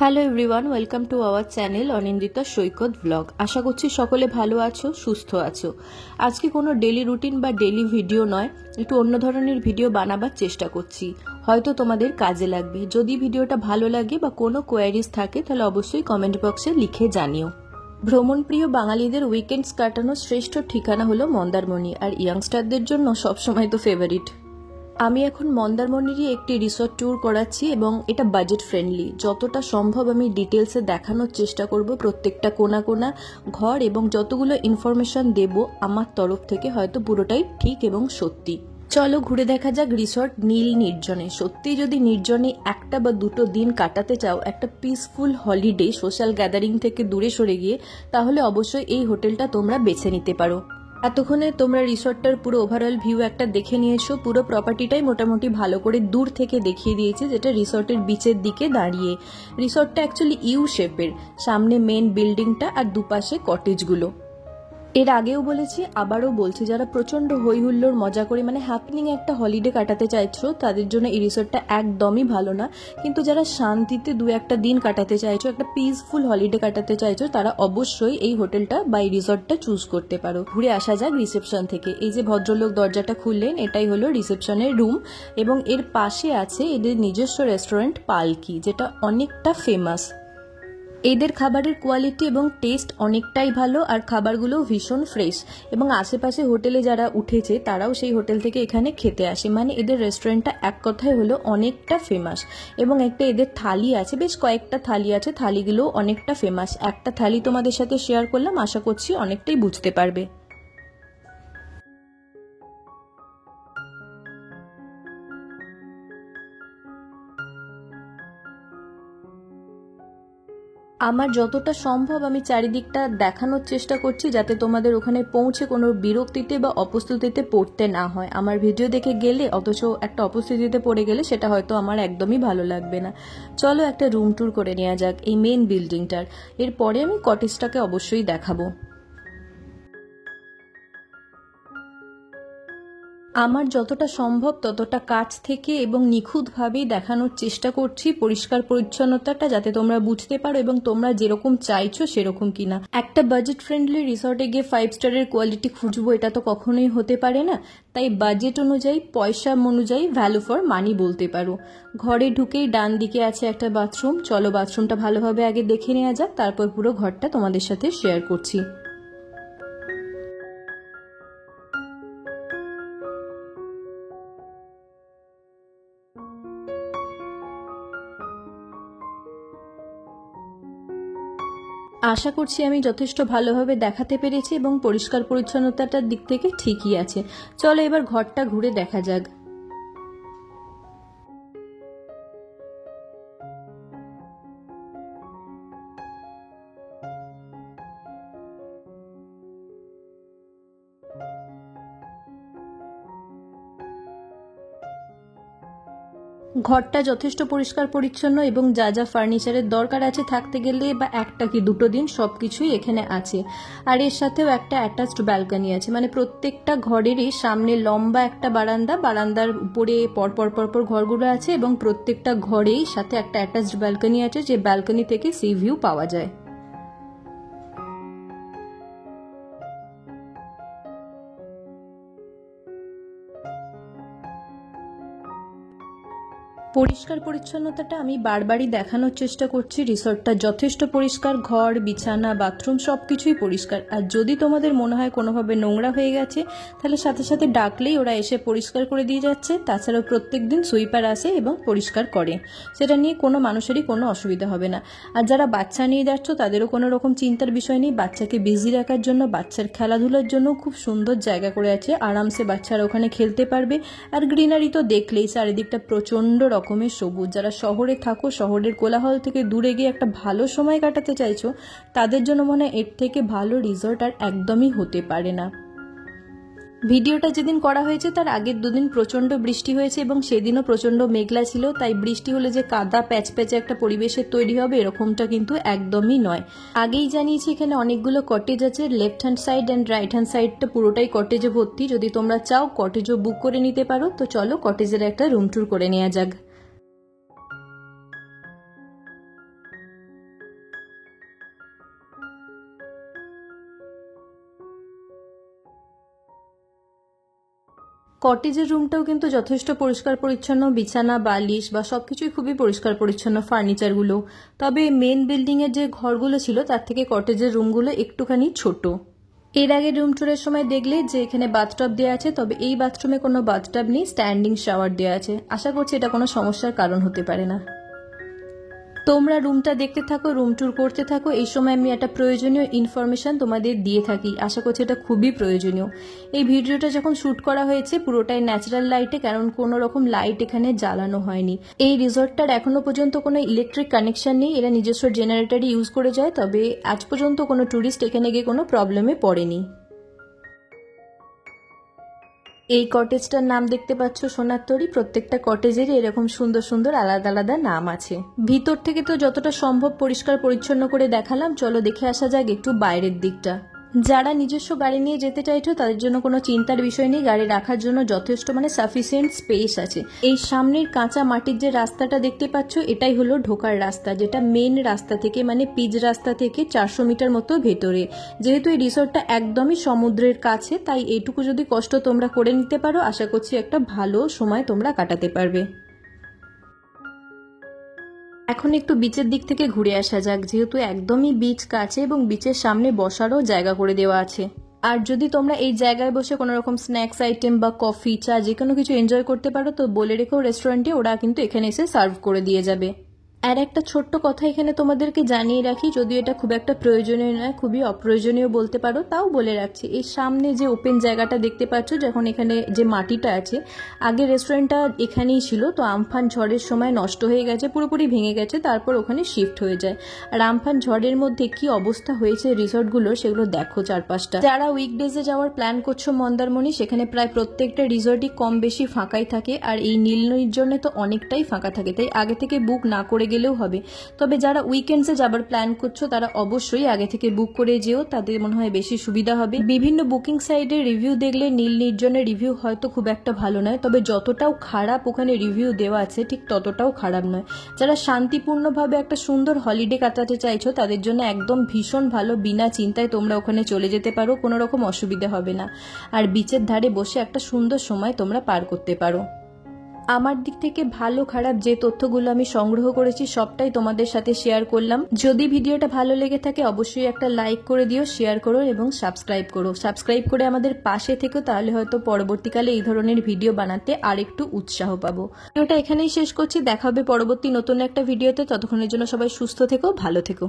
Hello everyone, welcome to our channel Anindita Saikat blog. আশা করছি সকলে ভালো আছো, সুস্থ আছো। আজকে কোনো ডেলি রুটিন বা ডেলি ভিডিও নয়, একটু অন্য ধরনের ভিডিও বানাবার চেষ্টা করছি, হয়তো তোমাদের কাজে লাগবে। যদি ভিডিওটা ভালো লাগে বা কোনো কোয়ারিজ থাকে তাহলে অবশ্যই কমেন্ট বক্সে লিখে জানিও। ভ্রমণপ্রিয় বাঙালিদের উইকেন্ডস কাটানোর শ্রেষ্ঠ ঠিকানা হলো মন্দারমণি, আর ইয়াংস্টারদের জন্য সবসময় তো ফেভারিট। আমি এখন মন্দারমণিরই একটি রিসর্ট ট্যুর করাচ্ছি এবং এটা বাজেট ফ্রেন্ডলি। যতটা সম্ভব আমি ডিটেলসে দেখানোর চেষ্টা করব, প্রত্যেকটা কোনা কোনা ঘর, এবং যতগুলো ইনফরমেশন দেব আমার তরফ থেকে হয়তো পুরোটাই ঠিক এবং সত্যি। চলো ঘুরে দেখা যাক রিসর্ট নীল নির্জনে। সত্যি যদি নির্জনে একটা বা দুটো দিন কাটাতে চাও, একটা পিসফুল হলিডে, সোশ্যাল গ্যাদারিং থেকে দূরে সরে গিয়ে, তাহলে অবশ্যই এই হোটেলটা তোমরা বেছে নিতে পারো। এতক্ষণে তোমরা রিসর্টটার পুরো ওভারঅল ভিউ একটা দেখে নিয়েছো। পুরো প্রপার্টিটাই মোটামুটি ভালো করে দূর থেকে দেখিয়ে দিয়েছি, যেটা রিসর্টের বিচের দিকে দাঁড়িয়ে। রিসর্টটা অ্যাকচুয়ালি ইউ শেপের, সামনে মেন বিল্ডিংটা আর দুপাশে কটেজগুলো। এর আগেও বলেছি, আবারও বলছি, যারা প্রচন্ড হই হুল্লোড় মজা করে মানে হ্যাপনিং একটা হলিডে কাটাতে চাইছো তাদের জন্য এই রিসর্টটা একদমই ভালো না। কিন্তু যারা শান্তিতে দু একটা দিন কাটাতে চাইছো, একটা পিসফুল হলিডে কাটাতে চাইছো, তারা অবশ্যই এই হোটেলটা বা এই রিসর্টটা চুজ করতে পারো। ঘুরে আসা যাক রিসেপশন থেকে। এই যে ভদ্রলোক দরজাটা খুললেন, এটাই হলো রিসেপশনের রুম, এবং এর পাশে আছে এদের নিজস্ব রেস্টুরেন্ট পালকি, যেটা অনেকটা ফেমাস। এদের খাবারের কোয়ালিটি এবং টেস্ট অনেকটাই ভালো, আর খাবারগুলো ভীষণ ফ্রেশ। এবং আশেপাশে হোটেলে যারা উঠেছে তারাও সেই হোটেল থেকে এখানে খেতে আসে, মানে এদের রেস্টুরেন্টটা এক কথায় হলো অনেকটা ফেমাস। এবং একটা এদের থালি আছে, বেশ কয়েকটা থালি আছে, থালিগুলোও অনেকটা ফেমাস। একটা থালি তোমাদের সাথে শেয়ার করলাম, আশা করছি অনেকটাই বুঝতে পারবে। আমার যতটা সম্ভব আমি চারিদিকটা দেখানোর চেষ্টা করছি, যাতে তোমাদের ওখানে পৌঁছে কোনো বিরক্তিতে বা অপস্থিতিতে পড়তে না হয়। আমার ভিডিও দেখে গেলে অথচ একটা অপস্থিতিতে পড়ে গেলে সেটা হয়তো আমার একদমই ভালো লাগবে না। চলো একটা রুম ট্যুর করে নেওয়া যাক এই মেন বিল্ডিংটার। এরপরে আমি কটেজটাকে অবশ্যই দেখাবো। আমার যতটা সম্ভব ততটা কাছ থেকে এবং নিখুঁতভাবেই দেখানোর চেষ্টা করছি পরিষ্কার পরিচ্ছন্নতাটা, যাতে তোমরা বুঝতে পারো এবং তোমরা যেরকম চাইছো সেরকম কিনা। একটা বাজেট ফ্রেন্ডলি রিসর্টে গিয়ে 5 স্টারের কোয়ালিটি খুঁজবো, এটা তো কখনোই হতে পারে না। তাই বাজেট অনুযায়ী, পয়সা অনুযায়ী ভ্যালু ফর মানি বলতে পারো। ঘরে ঢুকেই ডান দিকে আছে একটা বাথরুম। চলো বাথরুমটা ভালোভাবে আগে দেখে নেওয়া যাক, তারপর পুরো ঘরটা তোমাদের সাথে শেয়ার করছি। আশা করছি আমি যথেষ্ট ভালোভাবে দেখাতে পেরেছি এবং পরিষ্কার পরিচ্ছন্নতাটার দিক থেকে ঠিকই আছে। চলো এবার ঘরটা ঘুরে দেখা যাক। ঘরটা যথেষ্ট পরিষ্কার পরিচ্ছন্ন, এবং যা যা ফার্নিচারের দরকার আছে থাকতে গেলে বা একটা কি দুটো দিন, সবকিছুই এখানে আছে। আর এর সাথেও একটা অ্যাটাচড ব্যালকনি আছে, মানে প্রত্যেকটা ঘরেরই সামনে লম্বা একটা বারান্দা, বারান্দার উপরে পরপর পরপর ঘরগুলো আছে, এবং প্রত্যেকটা ঘরেই সাথে একটা অ্যাটাচড ব্যালকনি আছে, যে ব্যালকনি থেকে সি ভিউ পাওয়া যায়। পরিষ্কার পরিচ্ছন্নতাটা আমি বারবারই দেখানোর চেষ্টা করছি। রিসর্টটা যথেষ্ট পরিষ্কার, ঘর, বিছানা, বাথরুম সবকিছুই পরিষ্কার। আর যদি তোমাদের মনে হয় কোনোভাবে নোংরা হয়ে গেছে, তাহলে সাথে সাথে ডাকলেই ওরা এসে পরিষ্কার করে দিয়ে যাচ্ছে। তাছাড়াও প্রত্যেক দিন সুইপার আসে এবং পরিষ্কার করে, সেটা নিয়ে কোনো মানুষেরই কোনো অসুবিধা হবে না। আর যারা বাচ্চা নিয়ে যাচ্ছ তাদেরও কোনো রকম চিন্তার বিষয় নেই। বাচ্চাকে বিজি রাখার জন্য, বাচ্চার খেলাধুলার জন্য খুব সুন্দর জায়গা করে আছে, আরামসে বাচ্চারা ওখানে খেলতে পারবে। আর গ্রিনারি তো দেখলেই, চারিদিকটা প্রচণ্ড রকমের সবুজ। যারা শহরে থাকো, শহরের কোলাহল থেকে দূরে গিয়ে একটা ভালো সময় কাটাতে চাইছো, তাদের জন্য মনে হয় এর থেকে ভালো রিসর্ট আর একদমই হতে পারে না। ভিডিওটা যেদিন করা হয়েছে তার আগের দুদিন প্রচন্ড বৃষ্টি হয়েছে, এবং সেদিনও প্রচন্ড মেঘলা ছিল। তাই বৃষ্টি হলে যে কাদা প্যাচপ্যাচে একটা পরিবেশের তৈরি হবে, এরকমটা কিন্তু একদমই নয়। আগেই জানিয়েছি এখানে অনেকগুলো কটেজ আছে। Left hand side and right hand সাইডটা পুরোটাই কটেজে ভর্তি। যদি তোমরা চাও কটেজও বুক করে নিতে পারো। তো চলো কটেজের একটা রুম ট্যুর করে নেওয়া যাক। কটেজের রুমটাও কিন্তু যথেষ্ট পরিষ্কার পরিচ্ছন্ন, বিছানা বালিশ বা সবকিছুই খুবই পরিষ্কার পরিচ্ছন্ন, ফার্নিচারগুলো। তবে মেন বিল্ডিংয়ের যে ঘরগুলো ছিল তার থেকে কটেজের রুমগুলো একটুখানি ছোট। এর আগে রুম ট্যুরের সময় দেখলে যে এখানে বাথটব দেওয়া আছে, তবে এই বাথরুমে কোনো বাথটব নেই, স্ট্যান্ডিং শাওয়ার দেওয়া আছে। আশা করছি এটা কোনো সমস্যার কারণ হতে পারে না। তোমরা রুমটা দেখতে থাকো, রুম ট্যুর করতে থাকো। এই সময় আমি একটা প্রয়োজনীয় ইনফরমেশন তোমাদের দিয়ে থাকি, আশা করছি এটা খুবই প্রয়োজনীয়। এই ভিডিওটা যখন শ্যুট করা হয়েছে পুরোটাই ন্যাচারাল লাইটে, কারণ কোনো রকম লাইট এখানে জ্বালানো হয়নি। এই রিসর্টটার এখনো পর্যন্ত কোনো ইলেকট্রিক কানেকশন নেই, এরা নিজস্ব জেনারেটরই ইউজ করে যায়। তবে আজ পর্যন্ত কোনো ট্যুরিস্ট এখানে গিয়ে কোনো প্রবলেমে পড়েনি। এই কটেজটার নাম দেখতে পাচ্ছ সোনার তরী। প্রত্যেকটা কটেজেরই এরকম সুন্দর সুন্দর আলাদা আলাদা নাম আছে। ভিতর থেকে তো যতটা সম্ভব পরিষ্কার পরিচ্ছন্ন করে দেখালাম, চলো দেখে আসা যাক একটু বাইরের দিকটা। যারা নিজস্ব গাড়ি নিয়ে যেতে চাইছো তাদের জন্য কোনো চিন্তার বিষয় নেই, গাড়ি রাখার জন্য যথেষ্ট সাফিসিয়েন্ট স্পেস আছে। এই সামনের কাঁচা মাটির যে রাস্তাটা দেখতে পাচ্ছ এটাই হলো ঢোকার রাস্তা, যেটা মেন রাস্তা থেকে পিচ রাস্তা থেকে 400 মিটার মতো ভেতরে। যেহেতু এই রিসর্টটা একদমই সমুদ্রের কাছে, তাই এইটুকু যদি কষ্ট তোমরা করে নিতে পারো, আশা করছি একটা ভালো সময় তোমরা কাটাতে পারবে। এখন একটু বিচের দিক থেকে ঘুরে আসা যাক, যেহেতু একদমই বিচ কাছে এবং বিচের সামনে বসারও জায়গা করে দেওয়া আছে। আর যদি তোমরা এই জায়গায় বসে কোনো রকম স্ন্যাক্স আইটেম বা কফি চা যে কোনো কিছু এনজয় করতে পারো, তো বলে রেখো রেস্টুরেন্টে ওরা কিন্তু এখানে এসে সার্ভ করে দিয়ে যাবে। আর একটা ছোট্ট কথা এখানে তোমাদেরকে জানিয়ে রাখি, যদিও এটা খুব একটা প্রয়োজনীয় নয়, খুবই অপ্রয়োজনীয় বলতে পারো, তাও বলে রাখছি। এই সামনে যে ওপেন জায়গাটা দেখতে পাচ্ছ, যখন এখানে যে মাটিটা আছে, আগে রেস্টুরেন্টটা এখানেই ছিল, তো আমফান ঝড়ের সময় নষ্ট হয়ে গেছে, পুরোপুরি ভেঙে গেছে, তারপর ওখানে শিফট হয়ে যায়। আর আমফান ঝড়ের মধ্যে কি অবস্থা হয়েছে রিসর্টগুলোর সেগুলো দেখো চারপাশটা। যারা উইকডেজে যাওয়ার প্ল্যান করছো মন্দারমণি, সেখানে প্রায় প্রত্যেকটা রিসর্টই কম বেশি ফাঁকাই থাকে, আর এই নীল নদীর জন্য তো অনেকটাই ফাঁকা থাকে, তাই আগে থেকে বুক না করে গেলেও হবে। তবে যারা উইকেন্ডসে যাবার প্ল্যান করছো তারা অবশ্যই আগে থেকে বুক করে যেও, তাদের মনে হয় বেশি সুবিধা হবে। বিভিন্ন বুকিং সাইটে রিভিউ দেখলে নীল নির্জনের রিভিউ হয়তো খুব একটা ভালো নয়, তবে যতটাও খারাপ ওখানে রিভিউ দেওয়া আছে ঠিক ততটাও খারাপ নয়। যারা শান্তিপূর্ণভাবে একটা সুন্দর হলিডে কাটাতে চাইছো তাদের জন্য একদম ভীষণ ভালো, বিনা চিন্তায় তোমরা ওখানে চলে যেতে পারো, কোনো রকম অসুবিধা হবে না। আর বিচের ধারে বসে একটা সুন্দর সময় তোমরা পার করতে পারো। আমার দিক থেকে ভালো খারাপ যে তথ্যগুলো আমি সংগ্রহ করেছি সবটাই তোমাদের সাথে শেয়ার করলাম। যদি ভিডিওটা ভালো লেগে থাকে অবশ্যই একটা লাইক করে দিও, শেয়ার করো এবং সাবস্ক্রাইব করো। সাবস্ক্রাইব করে আমাদের পাশে থেকো, তাহলে হয়তো পরবর্তীকালে এই ধরনের ভিডিও বানাতে আর একটু উৎসাহ পাবো। ভিডিওটা এখানেই শেষ করছি, দেখা হবে পরবর্তী নতুন একটা ভিডিওতে। ততক্ষণের জন্য সবাই সুস্থ থেকো, ভালো থেকো।